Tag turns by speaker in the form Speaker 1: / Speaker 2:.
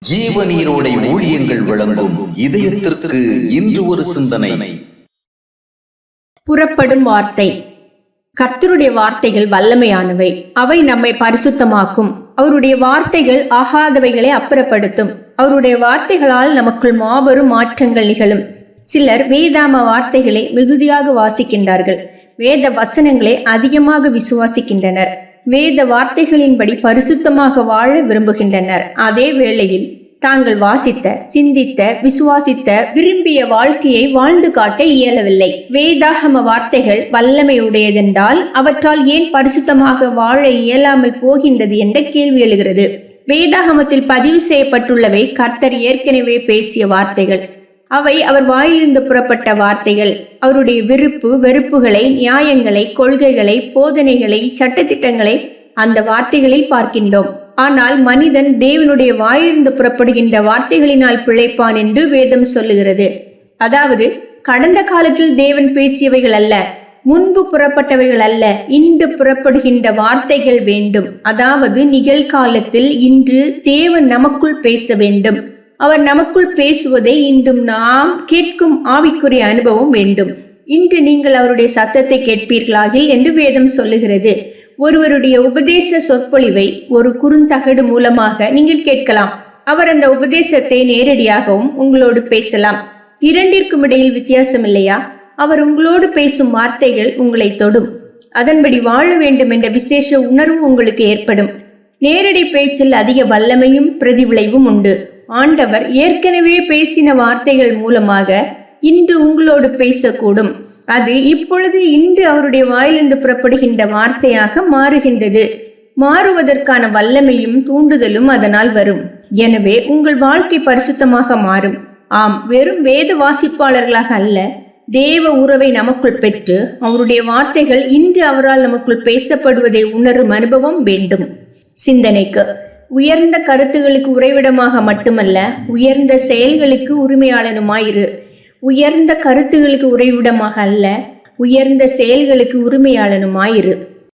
Speaker 1: ஜீவநீரோடை ஊழியங்கள் வழங்கும் இதயத்திற்கு இன்று ஒரு சிந்தனை.
Speaker 2: புறப்படும் வார்த்தை. கர்த்தருடைய வார்த்தைகள் வல்லமையானவை, அவை நம்மை பரிசுத்தமாக்கும். அவருடைய வார்த்தைகள் ஆகாதவைகளை அப்புறப்படுத்தும். அவருடைய வார்த்தைகளால் நமக்குள் மாபெரும் மாற்றங்கள் நிகழும். சிலர் வேதாம வார்த்தைகளை மிகுதியாக வாசிக்கின்றார்கள். வேத வசனங்களை அதிகமாக விசுவாசிக்கின்றனர். வேத வார்த்தைகளின்படி பரிசுத்தமாக வாழ விரும்புகின்றனர். அதே வேளையில் தாங்கள் வாசித்த, சிந்தித்த, விசுவாசித்த, விரும்பிய வாழ்க்கையை வாழ்ந்து காட்ட இயலவில்லை. வேதாகம வார்த்தைகள் வல்லமையுடையதென்றால் அவற்றால் ஏன் பரிசுத்தமாக வாழ இயலாமல் போகின்றது என்ற கேள்வி எழுகிறது. வேதாகமத்தில் பதிவு செய்யப்பட்டுள்ளவை கர்த்தர் ஏற்கனவே பேசிய வார்த்தைகள். அவை அவர் வாயிலிருந்து புறப்பட்ட வார்த்தைகள். அவருடைய விருப்பு வெறுப்புகளை, நியாயங்களை, கொள்கைகளை, போதனைகளை, சட்டத்திட்டங்களை அந்த வார்த்தைகளில் பார்க்கின்றோம். ஆனால் மனிதன் தேவனுடைய வாயிலிருந்து புறப்படுகின்ற வார்த்தைகளினால் பிழைப்பான் என்று வேதம் சொல்லுகிறது. அதாவது கடந்த காலத்தில் தேவன் பேசியவைகள் அல்ல, முன்பு புறப்பட்டவைகள் அல்ல, இன்று புறப்படுகின்ற வார்த்தைகள் வேண்டும். அதாவது நிகழ்காலத்தில் இன்று தேவன் நமக்குள் பேச வேண்டும். அவர் நமக்குள் பேசுவதை இன்றும் நாம் கேட்கும் ஆவிக்குரிய அனுபவம் வேண்டும். இன்று நீங்கள் அவருடைய சத்தத்தை கேட்பீர்களாகில் என்று வேதம் சொல்லுகிறது. ஒருவருடைய உபதேச சொற்பொழிவை ஒரு குறுந்தகடு மூலமாக நீங்கள் கேட்கலாம். அவர் அந்த உபதேசத்தை நேரடியாகவும் உங்களோடு பேசலாம். இரண்டிற்கும் இடையில் வித்தியாசம் இல்லையா? அவர் உங்களோடு பேசும் வார்த்தைகள் உங்களை தொடும். அதன்படி வாழ வேண்டும் என்ற விசேஷ உணர்வு உங்களுக்கு ஏற்படும். நேரடி பேச்சில் அதிக வல்லமையும் பிரதிவிளைவும் உண்டு. ஆண்டவர் ஏற்கனவே பேசின வார்த்தைகள் மூலமாக இன்று உங்களோடு பேசக்கூடும். அது இப்பொழுது இன்று அவருடைய வாயிலிருந்து புறப்படுகின்ற வார்த்தையாக மாறுகின்றது. மாறுவதற்கான வல்லமையும் தூண்டுதலும் அதனால் வரும். எனவே உங்கள் வாழ்க்கை பரிசுத்தமாக மாறும். ஆம், வெறும் வேத வாசிப்பாளர்களாக அல்ல, தேவ உறவை நமக்குள் பெற்று அவருடைய வார்த்தைகள் இன்று அவரால் நமக்குள் பேசப்படுவதை உணரும் அனுபவம் வேண்டும். சிந்தனைக்கு. உயர்ந்த கருத்துகளுக்கு உறைவிடமாக மட்டுமல்ல, உயர்ந்த செயல்களுக்கு உரிமையாளனுமாயிரு. உயர்ந்த கருத்துகளுக்கு உறைவிடமாக அல்ல, உயர்ந்த செயல்களுக்கு உரிமையாளனுமாயிரு.